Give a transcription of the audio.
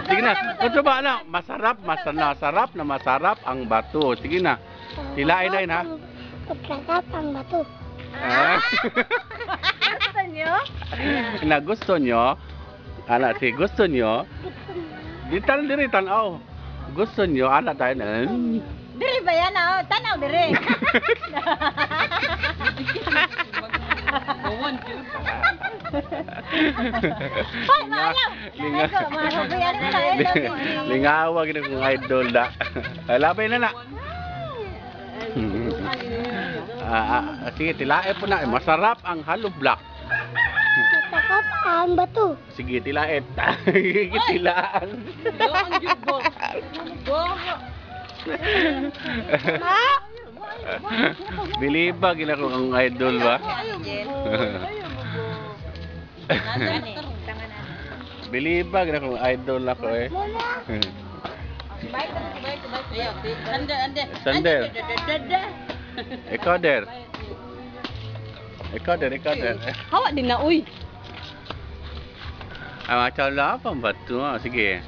Sige na. Ito ba na? Masarap ang bato. Sige na. Hilain na yun, ha? Masarap ang bato. Gusto nyo? Na gusto nyo? Anak, si gusto nyo? Ditan diri tanaw. Gusto nyo? Anak tayo na. Diri ba yan? Oh? Tanaw diri. Hoy, maayaw! Lingawag na kong idol da. Labay na na. Sige, tilae po na. Masarap ang hollow block. Masarap ang bato. Sige, tilae. Tilaan. Bilibag na kong idol ba? Bilibag na kong idol ako eh. Sander. Ikaw der. Hawa din na, uy. Macam apa batu? Sige.